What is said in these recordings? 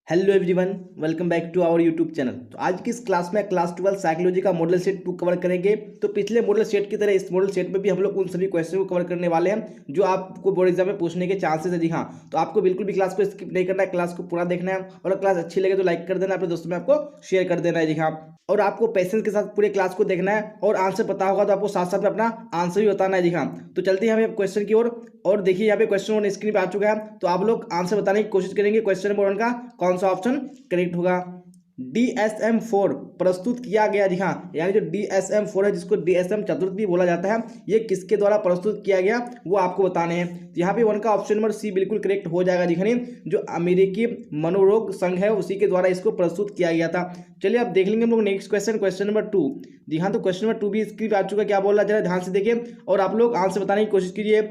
Hello everyone, welcome back to our YouTube channel. तो आज की इस क्लास में क्लास 12 साइकोलॉजी का मॉडल सेट 2 कवर करेंगे। तो पिछले मॉडल सेट की तरह इस मॉडल सेट में भी हम लोग उन सभी क्वेश्चन को कवर करने वाले हैं जो आपको बोर्ड एग्जाम में पूछने के चांसेस है। जी हाँ, तो आपको बिल्कुल भी क्लास को स्किप नहीं करना है, क्लास को पूरा देखना है और क्लास अच्छी लगे तो लाइक कर देना, अपने दोस्तों में आपको शेयर कर देना है। जी हाँ, और आपको पेशेंस के साथ पूरे क्लास को देखना है और आंसर पता होगा तो आपको साथ साथ में अपना आंसर भी बताना है। जी हाँ, तो चलते हैं हमें क्वेश्चन की ओर। और देखिए यहाँ पे क्वेश्चन ऑन स्क्रीन पे आ चुका है, तो आप लोग आंसर बताने की कोशिश करेंगे। क्वेश्चन नंबर 1 का कौन सा ऑप्शन करेक्ट होगा। DSM-4 प्रस्तुत किया गया। जी हाँ, यानी जो DSM-4 है, जिसको DSM चतुर्थ भी बोला जाता है, ये किसके द्वारा प्रस्तुत किया गया वो आपको बताने हैं। तो यहाँ पे 1 का ऑप्शन नंबर सी बिल्कुल करेक्ट हो जाएगा। जी हाँ, जो अमेरिकी मनोरोग संघ है उसी के द्वारा इसको प्रस्तुत किया गया था। चलिए अब देख लेंगे हम लोग नेक्स्ट क्वेश्चन, क्वेश्चन नंबर 2। जी हाँ, तो क्वेश्चन नंबर 2 भी स्क्रीन पे आ चुका है। क्या बोल रहा है जरा ध्यान से देखिए और आप लोग आंसर बताने की कोशिश कीजिए।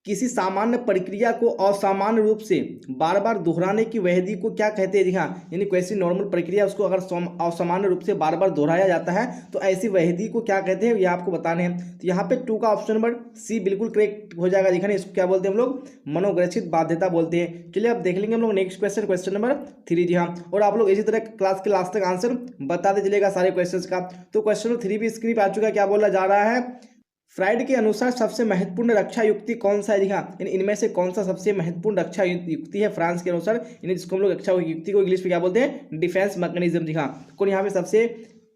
किसी सामान्य प्रक्रिया को असामान्य रूप से बार बार दोहराने की वृद्धि को क्या कहते हैं। जी हाँ, यानी कोई ऐसी नॉर्मल प्रक्रिया उसको अगर असामान्य रूप से बार बार दोहराया जाता है तो ऐसी वृद्धि को क्या कहते हैं, ये आपको बताने हैं। तो यहाँ पे 2 का ऑप्शन नंबर सी बिल्कुल करेक्ट हो जाएगा। दिखा इसको क्या बोलते हैं हम लोग, मनोग्रसित बाध्यता बोलते हैं। चलिए अब देख लेंगे हम लोग नेक्स्ट क्वेश्चन, क्वेश्चन नंबर 3। जी हाँ, और आप लोग इसी तरह क्लास के लास्ट तक आंसर बताते चलेगा सारे क्वेश्चन का। तो क्वेश्चन नंबर 3 भी स्क्रीन पे आ चुका है। क्या बोला जा रहा है, फ्राइड के अनुसार सबसे महत्वपूर्ण रक्षा युक्ति कौन सा है। जी हाँ, इनमें से कौन सा सबसे महत्वपूर्ण रक्षा युक्ति है फ्रांस के अनुसार, यानी जिसको हम लोग रक्षा युक्ति को इंग्लिश में क्या बोलते हैं, डिफेंस मैकेनिज्म। जी हाँ, कौन यहाँ पे सबसे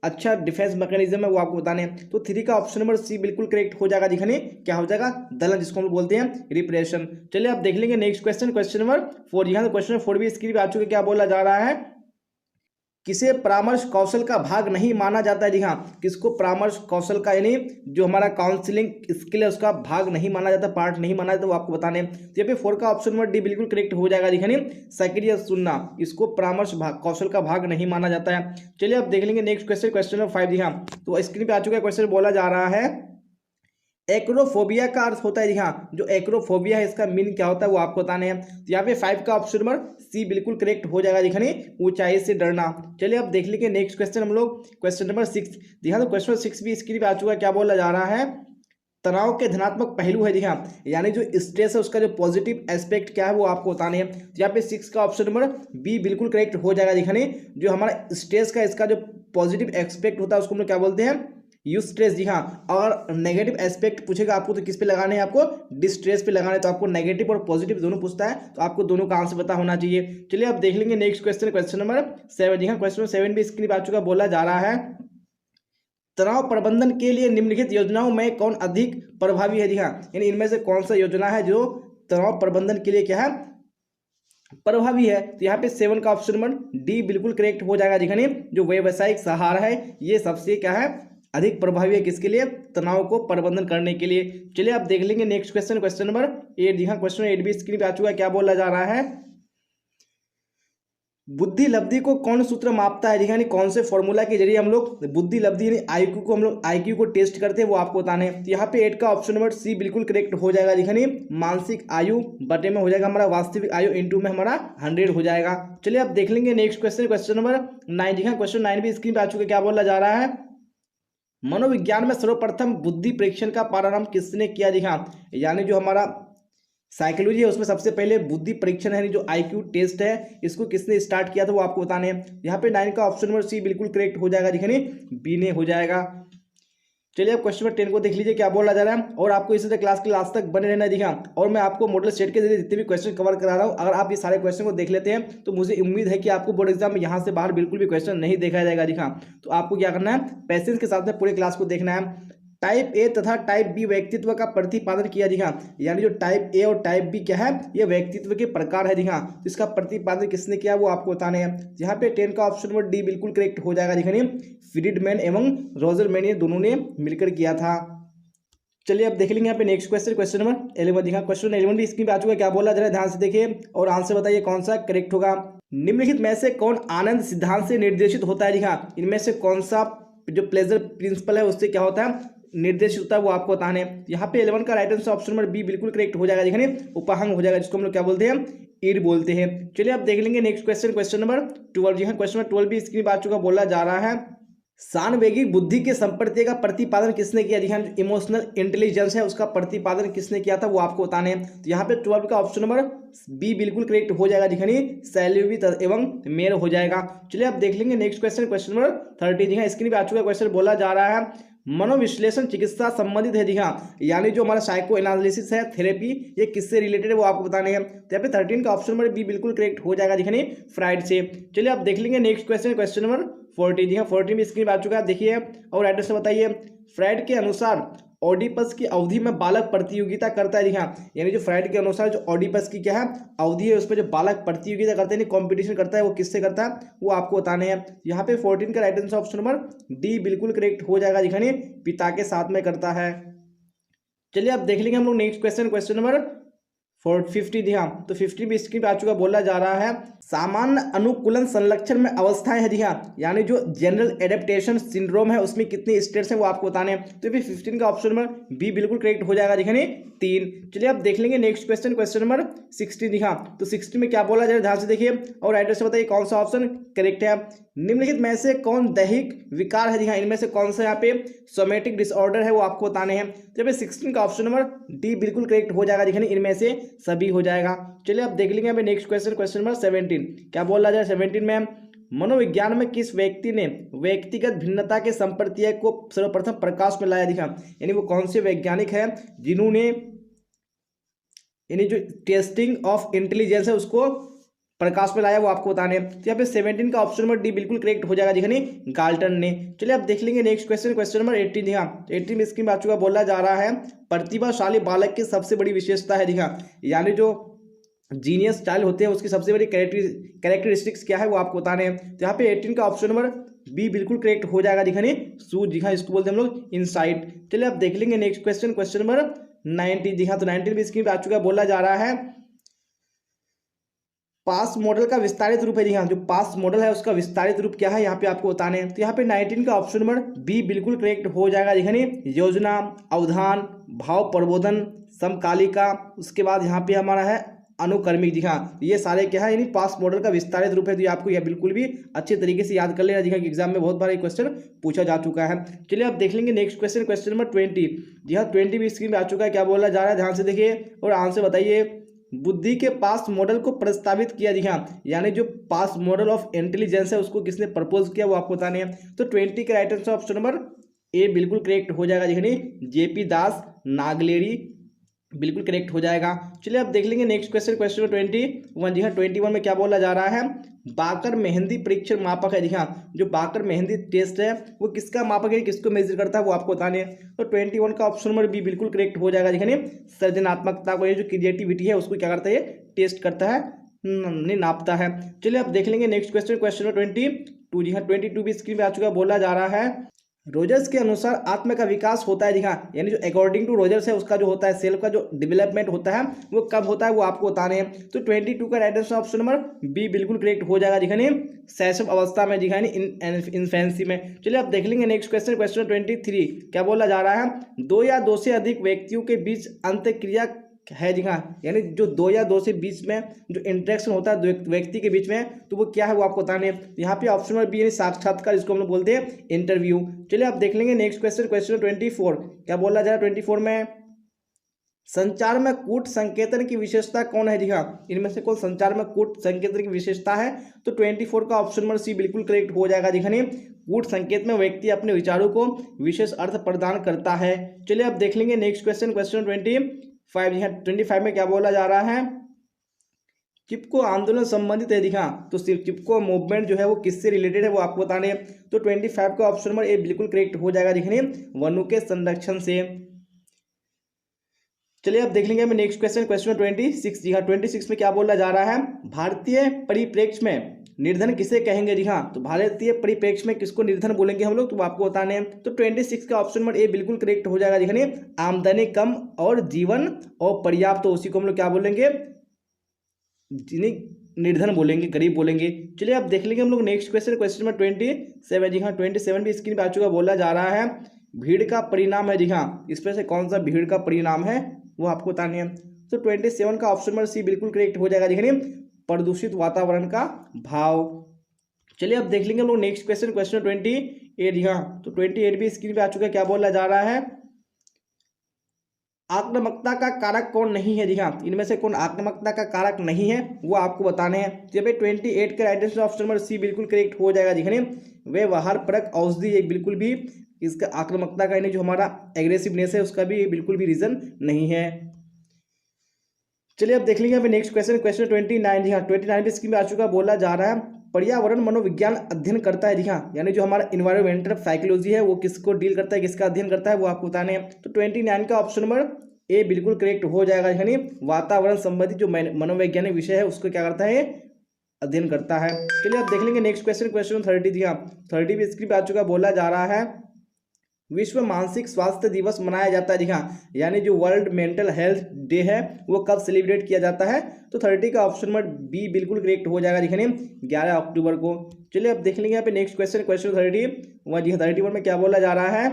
अच्छा डिफेंस मैकेनिज्म है वो आपको बताने हैं। तो 3 का ऑप्शन नंबर सी बिल्कुल करेक्ट हो जाएगा। दिखाने क्या हो जाएगा, दलन, जिसको हम लोग बोलते हैं रिप्रेशन। चलिए आप देख लेंगे नेक्स्ट क्वेश्चन, क्वेश्चन नंबर 4। जी हाँ, तो क्वेश्चन नंबर 4 भी स्क्रीन पे आ चुके। क्या बोला जा रहा है, किसे परामर्श कौशल का भाग नहीं माना जाता है। जी हाँ, किसको परामर्श कौशल का यानी जो हमारा काउंसलिंग स्किल है उसका भाग नहीं माना जाता, पार्ट नहीं माना जाता, वो आपको बताने हैं। तो यहाँ पे 4 का ऑप्शन नंबर डी बिल्कुल करेक्ट हो जाएगा। दिखाने सक्रिय सुनना, इसको परामर्श कौशल का भाग नहीं माना जाता है। चलिए अब देख लेंगे नेक्स्ट क्वेश्चन, क्वेश्चन नंबर 5। जी हाँ, तो स्क्रीन पे आ चुका है क्वेश्चन, बोला जा रहा है एक्रोफोबिया का अर्थ होता है। जी हाँ, जो एक्रोफोबिया है इसका मीन क्या होता है वो आपको बताने हैं। तो यहाँ पे 5 का ऑप्शन नंबर सी बिल्कुल करेक्ट हो जाएगा। दिखाने ऊंचाई से डरना। चलिए अब देख लीजिए नेक्स्ट क्वेश्चन हम लोग, क्वेश्चन नंबर 6। जी हाँ, तो क्वेश्चन 6 भी स्क्रीन पे आ चुका है। क्या बोला जा रहा है, तनाव के धनात्मक पहलू है। जी हाँ, यानी जो स्ट्रेस है उसका जो पॉजिटिव एस्पेक्ट क्या है वो आपको बताने हैं। तो यहाँ पे 6 का ऑप्शन नंबर बी बिल्कुल करेक्ट हो जाएगा। दिखाने जो हमारा स्ट्रेस का इसका जो पॉजिटिव एस्पेक्ट होता है उसको हम लोग क्या बोलते हैं, यूस्ट्रेस। जी हाँ, और नेगेटिव एस्पेक्ट पूछेगा आपको तो किस पे लगाने हैं, आपको डिस्ट्रेस पे लगाने। तो आपको नेगेटिव और पॉजिटिव दोनों पूछता है तो आपको दोनों का आंसर पता होना चाहिए। चलिए अब देख लेंगे नेक्स्ट क्वेश्चन, क्वेश्चन नंबर 7। जी हाँ, क्वेश्चन नंबर 7 भी स्क्रीन पे आ चुका। बोला जा रहा है तनाव प्रबंधन के लिए निम्नलिखित योजनाओं में कौन अधिक प्रभावी है। जी हाँ, यानी इनमें से कौन सा योजना है जो तनाव प्रबंधन के लिए क्या है, प्रभावी है। तो यहाँ पे 7 का ऑप्शन नंबर डी बिल्कुल करेक्ट हो जाएगा। दिखाने जो व्यावसायिक सहारा है ये सबसे क्या है, अधिक प्रभावी है किसके लिए, तनाव को प्रबंधन करने के लिए। चलिए आप देख लेंगे नेक्स्ट क्वेश्चन, क्वेश्चन नंबर 8। जी हाँ, क्वेश्चन 8 भी स्क्रीन पे आ चुका है। क्या बोला जा रहा है, बुद्धि लब्धि को कौन सूत्र मापता है। यानी कौन से फॉर्मूला के जरिए हम लोग बुद्धि लब्धि यानी आईक्यू को हम लोग आईक्यू को टेस्ट करते हैं वो आपको बताने हैं। तो यहाँ पे 8 का ऑप्शन नंबर सी बिल्कुल करेक्ट हो जाएगा। दिखानी मानसिक आयु बटे में हो जाएगा हमारा वास्तविक आयु, इंटू में हमारा 100 हो जाएगा। चलिए आप देख लेंगे नेक्स्ट क्वेश्चन, क्वेश्चन नंबर 9। जी हाँ, क्वेश्चन 9 भी स्क्रीन पे आ चुका है। क्या बोला जा रहा है, मनोविज्ञान में सर्वप्रथम बुद्धि परीक्षण का प्रारंभ किसने किया। जी हाँ, यानी जो हमारा साइकोलॉजी है उसमें सबसे पहले बुद्धि परीक्षण है जो आईक्यू टेस्ट है इसको किसने स्टार्ट किया था वो आपको बताने हैं। यहाँ पे 9 का ऑप्शन नंबर सी बिल्कुल करेक्ट हो जाएगा। दिखाने बी ने हो जाएगा। चलिए अब क्वेश्चन नंबर 10 को देख लीजिए। क्या बोला जा रहा है, और आपको इसी तरह क्लास के लास्ट तक बने रहना। दिखा और मैं आपको मॉडल सेट के जरिए जितने भी क्वेश्चन कवर करा रहा हूँ, अगर आप ये सारे क्वेश्चन को देख लेते हैं तो मुझे उम्मीद है कि आपको बोर्ड एग्जाम में यहाँ से बाहर बिल्कुल भी क्वेश्चन नहीं देखा जाएगा। दिखा तो आपको क्या करना है, पैसेंस के साथ में पूरे क्लास को देखना है। टाइप ए तथा टाइप बी व्यक्तित्व का प्रतिपादन किया। जी हाँ, यानी जो टाइप ए और टाइप बी क्या है, ये व्यक्तित्व के प्रकार है। जी हाँ, तो इसका प्रतिपादन किसने किया वो आपको बताने हैं। यहाँ पे 10 का ऑप्शन नंबर डी बिल्कुल करेक्ट हो जाएगा। दिखाने फ्रीडमैन एवं रोजरमैन ये दोनों ने मिलकर किया था। चलिए अब देख लेंगे यहाँ पे नेक्स्ट क्वेश्चन, क्वेश्चन नंबर 11। दिखा क्वेश्चन 11 भी स्क्रीन पे आ चुका है। क्या बोला जरा ध्यान से देखिए और आंसर बताइए कौन सा करेक्ट होगा। निम्नलिखित में से कौन आनंद सिद्धांत से निर्देशित होता है। जी हाँ, इनमें से कौन सा जो प्लेजर प्रिंसिपल है उससे क्या होता है, निर्देशित होता है वो आपको बताना है। यहाँ पे 11 का right answer option number B बिल्कुल करेक्ट हो जाएगा। देखिए उपहंग हो जाएगा, जिसको हम लोग क्या बोलते हैं, ईड बोलते हैं। चलिए अब देख लेंगे नेक्स्ट क्वेश्चन, क्वेश्चन नंबर 12। जी हाँ, क्वेश्चन नंबर 12 भी स्क्रीन पे आ चुका। बोला जा रहा है सांवेगिक बुद्धि के संप्रत्यय का प्रतिपादन किसने किया? ध्यान, इमोशनल इंटेलिजेंस है उसका प्रतिपादन किसने किया था वो आपको बताने हैं। तो यहाँ पे 12 का ऑप्शन नंबर बी बिल्कुल करेक्ट हो जाएगा। दिखानी सैल्यूवी एवं मेयर हो जाएगा। चलिए अब देख लेंगे नेक्स्ट क्वेश्चन, क्वेश्चन नंबर 30। जी हाँ, स्क्रीन पे आ चुका क्वेश्चन, बोला जा रहा है मनोविश्लेषण चिकित्सा संबंधित है। जी हाँ, यानी जो हमारा साइको एनालिसिस है, थेरेपी, ये किससे रिलेटेड है वो आपको बताने हैं। तो यहाँ पे 13 का ऑप्शन नंबर बी बिल्कुल करेक्ट हो जाएगा। दिखानी फ्राइड से। चलिए अब देख लेंगे नेक्स्ट क्वेश्चन, क्वेश्चन नंबर 40। जी हाँ, 40 में स्क्रीन आ चुका है, देखिए और एड्रेस से बताइए। फ्राइड के अनुसार ऑडिपस की अवधि में बालक प्रतियोगिता करता है। जी हाँ, यानी जो फ्राइड के अनुसार जो ऑडिपस की क्या है अवधि है, उस पर जो बालक प्रतियोगिता करते हैं, कॉम्पिटिशन करता है, वो किससे करता है वो आपको बताने हैं। यहाँ पे 14 का right answer option number D बिल्कुल करेक्ट हो जाएगा। दिखाने पिता के साथ में करता है। चलिए अब देख लेंगे हम लोग नेक्स्ट क्वेश्चन, क्वेश्चन नंबर 50। ध्यान, तो 50 भी स्क्रीन पे आ चुका, बोला जा रहा है सामान्य अनुकूलन संलक्षण में अवस्थाएं है। ध्यान, यानी जो जनरल एडेप्टेशन सिंड्रोम है उसमें कितने स्टेट्स हैं वो आपको बताने हैं। तो भी 15 का ऑप्शन नंबर बी बिल्कुल करेक्ट हो जाएगा। दिखाने 3। चलिए अब देख लेंगे नेक्स्ट क्वेश्चन, क्वेश्चन नंबर 16। दिखा, तो 16 में क्या बोला जाए ध्यान से देखिए और राइटर से बताइए कौन सा ऑप्शन करेक्ट है। निम्नलिखित में से कौन दैहिक विकार है? हाँ, इनमें से कौन सा यहाँ पे सोमेटिक डिसऑर्डर है वो आपको बताने हैं। तो यहाँ पे 16 का ऑप्शन नंबर डी बिल्कुल करेक्ट हो जाएगा। दिखाने इनमें से सभी हो जाएगा। चलिए अब देख लेंगे यहाँ पे नेक्स्ट क्वेश्चन, क्वेश्चन नंबर 17। क्या बोला जाए 17 में? मनोविज्ञान में किस व्यक्ति ने व्यक्तिगत भिन्नता के संप्रत्यय को सर्वप्रथम प्रकाश में लाया? दिखा, यानी वो कौन से वैज्ञानिक है जिन्होंने यानी जो टेस्टिंग ऑफ इंटेलिजेंस है उसको प्रकाश में लाया वो आपको बताने। तो यहाँ पे 17 का ऑप्शन नंबर डी बिल्कुल करेक्ट हो जाएगा। दिखाने गाल्टन ने। चलिए अब देख लेंगे नेक्स्ट क्वेश्चन, क्वेश्चन नंबर 18। दिखा, 18 में स्क्रीन आ चुका, बोला जा रहा है प्रतिभाशाली बालक की सबसे बड़ी विशेषता है। दिखा, यानी जो जीनियस चाइल्ड होते हैं उसकी सबसे बड़ी कैरेक्टरिस्टिक्स क्या है वो आपको बताने हैं। तो यहाँ पे 18 का ऑप्शन नंबर बी बिल्कुल करेक्ट हो जाएगा। दिखाने सूझ, दिखा इसको बोलते हैं हम लोग इनसाइट। चलिए अब देख लेंगे नेक्स्ट क्वेश्चन, क्वेश्चन नंबर 19। दिखा, तो 19 में स्क्रीन पे आ चुका, बोला जा रहा है पास मॉडल का विस्तारित रूप है। जी हाँ, जो पास मॉडल है उसका विस्तारित रूप क्या है यहाँ पे आपको बताने हैं। तो यहाँ पे 19 का ऑप्शन नंबर बी बिल्कुल करेक्ट हो जाएगा। दिखाने योजना, अवधान, भाव प्रबोधन, समकालिका, उसके बाद यहाँ पे हमारा है अनुक्रमिक। जी हाँ, ये सारे क्या है यानी पास मॉडल का विस्तारित रूप है। तो आपको यह बिल्कुल भी अच्छे तरीके से याद कर लेना। जी हाँ, एग्जाम में बहुत बार ये क्वेश्चन पूछा जा चुका है। चलिए अब देख लेंगे नेक्स्ट क्वेश्चन, क्वेश्चन नंबर 20। जी हाँ, 20 भी स्क्रीन में आ चुका है। क्या बोला जा रहा है ध्यान से देखिए और आंसर बताइए। बुद्धि के पास मॉडल को प्रस्तावित किया। जी हाँ, यानी जो पास मॉडल ऑफ इंटेलिजेंस है उसको किसने प्रपोज किया वो आपको बताने हैं। तो 20 का right answer option number A बिल्कुल करेक्ट हो जाएगा। जी जेपी दास नागलेरी बिल्कुल करेक्ट हो जाएगा। चलिए अब देख लेंगे नेक्स्ट क्वेश्चन, क्वेश्चन 21। जी हाँ, 21 में क्या बोला जा रहा है बाकर मेहंदी परीक्षण मापक है। जी हाँ, जो बाकर मेहंदी टेस्ट है वो किसका मापक है, किसको मेजर करता है वो आपको बताने हैं। तो 21 का ऑप्शन नंबर बी बिल्कुल करेक्ट हो जाएगा। दिखाने सृजनात्मकता को, ये जो क्रिएटिविटी है उसको क्या करता है, ये टेस्ट करता है, नापता है। चलिए अब देख लेंगे नेक्स्ट क्वेश्चन, क्वेश्चन नंबर 22। जी हाँ, 22 भी स्क्रीन पे आ चुका, बोला जा रहा है रोजर्स के अनुसार आत्मा का विकास होता है। दिखा, यानी जो अकॉर्डिंग टू रोजर्स है उसका जो होता है सेल्फ का जो डेवलपमेंट होता है वो कब होता है वो आपको बताने हैं। तो 22 का right answer option number B बिल्कुल करेक्ट हो जाएगा। दिखाने शैशव अवस्था में, दिखाने इन्फेंसी में। चलिए अब देख लेंगे नेक्स्ट क्वेश्चन, क्वेश्चन 23। क्या बोला जा रहा है दो या दो से अधिक व्यक्तियों के बीच अंतःक्रिया है। जी हाँ, यानी जो दो या दो से बीच में जो इंटरेक्शन होता है दो व्यक्ति के बीच में, तो वो क्या है वो आपको बताने हैं। यहाँ पे ऑप्शन नंबर बी यानी साक्षात्कार, जिसको हम लोग बोलते हैं इंटरव्यू। चलिए आप देख लेंगे नेक्स्ट क्वेश्चन, क्वेश्चन 24। क्या बोला जा रहा है 24 में संचार में कूट संकेतन की विशेषता कौन है? जी हाँ, इनमें से कौन संचार में कूट संकेतन की विशेषता है? तो 24 का ऑप्शन नंबर सी बिल्कुल करेक्ट हो जाएगा। दिखाने कूट संकेत में व्यक्ति अपने विचारों को विशेष अर्थ प्रदान करता है। चलिए अब देख लेंगे नेक्स्ट क्वेश्चन, क्वेश्चन 25। जी हाँ, 25 में क्या बोला जा रहा है चिपको आंदोलन संबंधित है। दिखा, तो सिर्फ चिपको मूवमेंट जो है वो किससे रिलेटेड है वो आपको बताने हैं। तो 25 का ऑप्शन नंबर ए बिल्कुल करेक्ट हो जाएगा। दिखने वनों के संरक्षण से। चलिए अब देख लेंगे हमें नेक्स्ट क्वेश्चन, क्वेश्चन 26। जी हाँ, 26 में क्या बोला जा रहा है भारतीय परिप्रेक्ष्य में निर्धन किसे कहेंगे? जी हाँ, तो भारतीय परिप्रेक्ष्य में किसको निर्धन बोलेंगे हम लोग, तो आपको बताने हैं। तो 26 का ऑप्शन नंबर ए बिल्कुल करेक्ट हो जाएगा। दिखने आमदनी कम और जीवन और पर्याप्त, तो उसी को हम लोग क्या बोलेंगे, जिन्हें निर्धन बोलेंगे, गरीब बोलेंगे। चलिए अब देख लेंगे हम लोग नेक्स्ट क्वेश्चन, क्वेश्चन नंबर 27। जी हाँ, 27 भी स्क्रीन पे आ चुका, बोला जा रहा है भीड़ का परिणाम है। जी हाँ, इसमें से कौन सा भीड़ का परिणाम है वो आपको बतानी है। तो 27 का ऑप्शन नंबर सी बिल्कुल करेक्ट हो जाएगा। देखिए प्रदूषित वातावरण का भाव। चलिए अब देख लेंगे हम लोग नेक्स्ट क्वेश्चन, क्वेश्चन 28 जी हाँ, तो 28 भी स्क्रीन पे आ चुका है। क्या बोला जा रहा है, आक्रामकता का कारक कौन नहीं है। जी हाँ, इनमें से कौन आक्रामकता का कारक नहीं है वो आपको बताने हैं। जब 28 का right answer option number C बिल्कुल करेक्ट हो जाएगा। दिखने व्यवहार परक औषधि, ये बिल्कुल भी इसका आक्रामकता का जो हमारा एग्रेसिवनेस है उसका भी बिल्कुल भी रीजन नहीं है। चलिए अब देख लेंगे यहाँ पे नेक्स्ट क्वेश्चन, क्वेश्चन 29। जी हाँ, 29 भी स्क्रीन में आ चुका। बोला जा रहा है पर्यावरण मनोविज्ञान अध्ययन करता है। जी हाँ, यानी जो हमारा इन्वायरमेंटल साइकोलॉजी है वो किसको डील करता है, किसका अध्ययन करता है वो आपको बताने हैं। तो 29 का ऑप्शन नंबर ए बिल्कुल करेक्ट हो जाएगा। यानी वातावरण संबंधी जो मनोवैज्ञानिक विषय है उसको क्या करता है, अध्ययन करता है। चलिए अब देख लेंगे नेक्स्ट क्वेश्चन, क्वेश्चन 30। जी हाँ, 30 भी स्क्रीन पे आ चुका। बोला जा रहा है विश्व मानसिक स्वास्थ्य दिवस मनाया जाता है। जी हाँ, यानी जो वर्ल्ड मेंटल हेल्थ डे है वो कब सेलिब्रेट किया जाता है। तो 30 का ऑप्शन नंबर बी बिल्कुल करेक्ट हो जाएगा। दिखने 11 अक्टूबर को। चलिए अब देख लेंगे यहाँ पे नेक्स्ट क्वेश्चन, क्वेश्चन 30। जी हाँ, 31 में क्या बोला जा रहा है,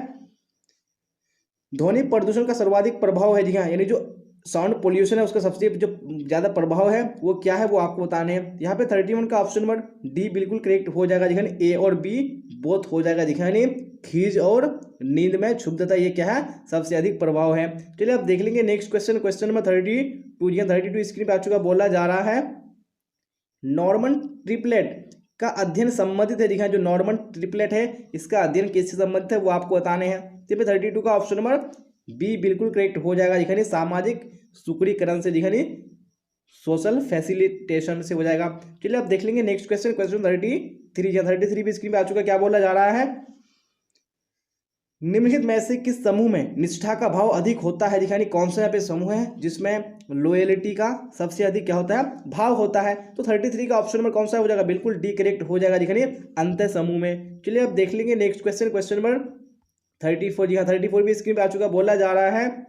ध्वनि प्रदूषण का सर्वाधिक प्रभाव है। जी हाँ, यानी जो साउंड पोल्यूशन है उसका सबसे जो ज़्यादा प्रभाव है वो क्या है वो आपको बताने हैं। यहाँ पे 31 का ऑप्शन नंबर डी बिल्कुल करेक्ट हो जाएगा। दिखाने ए और बी बोथ हो जाएगा। दिखाने खीज और नींद में क्षुब्धता, ये क्या है, सबसे अधिक प्रभाव है। चलिए अब देख लेंगे next question, question number 32। 32 screen पे आ चुका। बोला जा रहा है नॉर्मन ट्रिपलेट का अध्ययन संबंधित है। दिखा जो नॉर्मन ट्रिपलेट है इसका अध्ययन किससे संबंधित है वो आपको बताने हैं। तो 32 का ऑप्शन नंबर बी बिल्कुल करेक्ट हो जाएगा। दिखानी सामाजिक सुकड़ीकरण से, दिखानी सोशल फैसिलिटेशन से हो जाएगा। चलिए अब देख लेंगे नेक्स्ट क्वेश्चन, क्वेश्चन 33। या 33 भी स्क्रीन पे आ चुका। क्या बोला जा रहा है, निम्नलिखित में से किस समूह में निष्ठा का भाव अधिक होता है। दिखानी कौन सा यहाँ पे समूह है जिसमें लॉयल्टी का सबसे अधिक क्या होता है, भाव होता है। तो 33 का ऑप्शन नंबर कौन सा हो जाएगा, बिल्कुल डी करेक्ट हो जाएगा। दिखानी अंत समूह में। चलिए अब देख लेंगे नेक्स्ट क्वेश्चन, क्वेश्चन नंबर 34। जी हाँ, 34 भी स्क्रीन पे आ चुका। बोला जा रहा है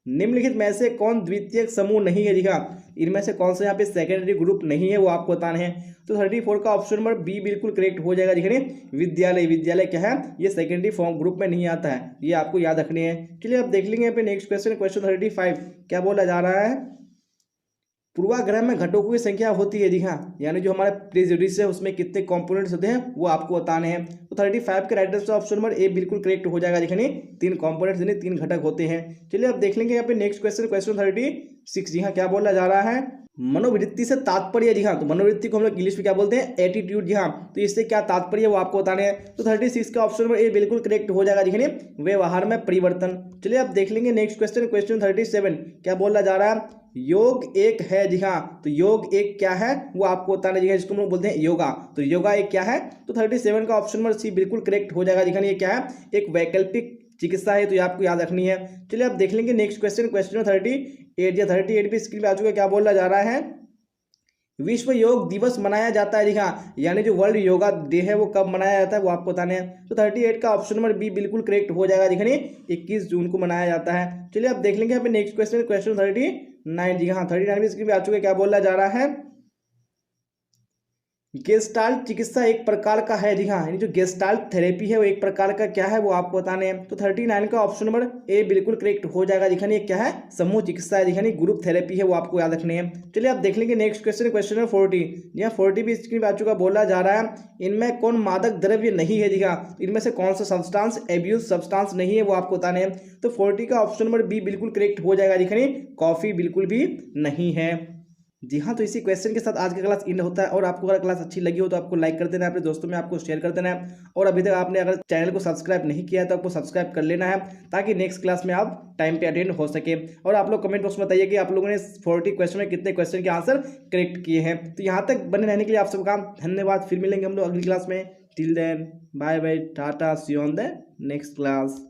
निम्नलिखित में से कौन द्वितीयक समूह नहीं है। दिखा इनमें से कौन सा यहाँ पे सेकेंडरी ग्रुप नहीं है वो आपको बताना है। तो 34 का ऑप्शन नंबर बी बिल्कुल करेक्ट हो जाएगा। दिखने विद्यालय, विद्यालय क्या है, ये सेकेंडरी फॉर्म ग्रुप में नहीं आता है, ये आपको याद रखने हैं। चलिए अब देख लेंगे यहाँ पे नेक्स्ट क्वेश्चन, क्वेश्चन 35। क्या बोला जा रहा है, पूर्वाग्रह में घटकों की संख्या होती है। जी हाँ, यानी जो हमारा प्रेजुडिस है उसमें कितने कंपोनेंट्स होते हैं वो आपको बताने हैं। तो 35 के right answer option number A बिल्कुल करेक्ट हो जाएगा। दिखने 3 कंपोनेंट्स यानी 3 घटक होते हैं। चलिए अब देख लेंगे यहाँ पे नेक्स्ट क्वेश्चन, क्वेश्चन 36। जी हाँ, क्या बोला जा रहा है, मनोवृत्ति से तात्पर्य। जी हाँ, तो मनोवृत्ति को हम लोग इंग्लिश में क्या बोलते हैं, एटीट्यूड। जी हाँ, तो इससे क्या तात्पर्य है वो आपको बताने हैं। तो 36 का ऑप्शन नंबर ए बिल्कुल करेक्ट हो जाएगा। दिखने व्यवहार में परिवर्तन। चलिए अब देख लेंगे नेक्स्ट क्वेश्चन, क्वेश्चन 37। क्या बोला जा रहा है, योग एक है। जी हाँ, तो योग एक क्या है वो आपको बताना है, जिसको हम लोग बोलते हैं योगा। तो योगा एक क्या है, तो 37 का ऑप्शन नंबर सी बिल्कुल करेक्ट हो जाएगा। दिखाने ये क्या है, एक वैकल्पिक चिकित्सा है, तो ये आपको याद रखनी है। चलिए अब देख लेंगे नेक्स्ट क्वेश्चन, क्वेश्चन 38। या 38 भी स्क्रीन पे आ चुका है। क्या बोला जा रहा है, विश्व योग दिवस मनाया जाता है। जी हाँ, यानी जो वर्ल्ड योगा डे है वो कब मनाया जाता है वो आपको बताने हैं। तो 38 का ऑप्शन नंबर बी बिल्कुल करेक्ट हो जाएगा। दिखने 21 जून को मनाया जाता है। चलिए अब देख लेंगे यहाँ पे नेक्स्ट क्वेश्चन, क्वेश्चन 39। जी हाँ, 39 भी स्क्रीन पे आ चुके। क्या बोला जा रहा है, गेस्टाल्ट चिकित्सा एक प्रकार का है। जी हाँ, यानी जो गेस्टाल्ट थेरेपी है वो एक प्रकार का क्या है वो आपको बताने हैं। तो 39 का ऑप्शन नंबर ए बिल्कुल करेक्ट हो जाएगा। दिखाने क्या है, समूह चिकित्सा है। दिखाने ग्रुप थेरेपी है वो आपको याद रखने हैं। चलिए आप देख लेंगे नेक्स्ट क्वेश्चन, क्वेश्चन नंबर 40। यहाँ 40 भी स्क्रीन पे आ चुका। बोला जा रहा है इनमें कौन मादक द्रव्य नहीं है। जी हाँ, इनमें से कौन सा सब्सटेंस एब्यूज सब्सटेंस नहीं है वो आपको बताने हैं। तो 40 का ऑप्शन नंबर बी बिल्कुल करेक्ट हो जाएगा। दिखाने कॉफी बिल्कुल भी नहीं है। जी हाँ, तो इसी क्वेश्चन के साथ आज का क्लास इन होता है। और आपको अगर क्लास अच्छी लगी हो तो आपको लाइक कर देना है, अपने दोस्तों में आपको शेयर कर देना है। और अभी तक आपने अगर चैनल को सब्सक्राइब नहीं किया है तो आपको सब्सक्राइब कर लेना है, ताकि नेक्स्ट क्लास में आप टाइम पे अटेंड हो सके। और आप लोग कमेंट बॉक्स में बताइए कि आप लोगों ने 40 क्वेश्चन में कितने क्वेश्चन के आंसर करेक्ट किए हैं। तो यहाँ तक बने रहने के लिए आप सबका धन्यवाद। फिर मिलेंगे हम लोग अगली क्लास में। Till then bye bye, tata, see you on the next class.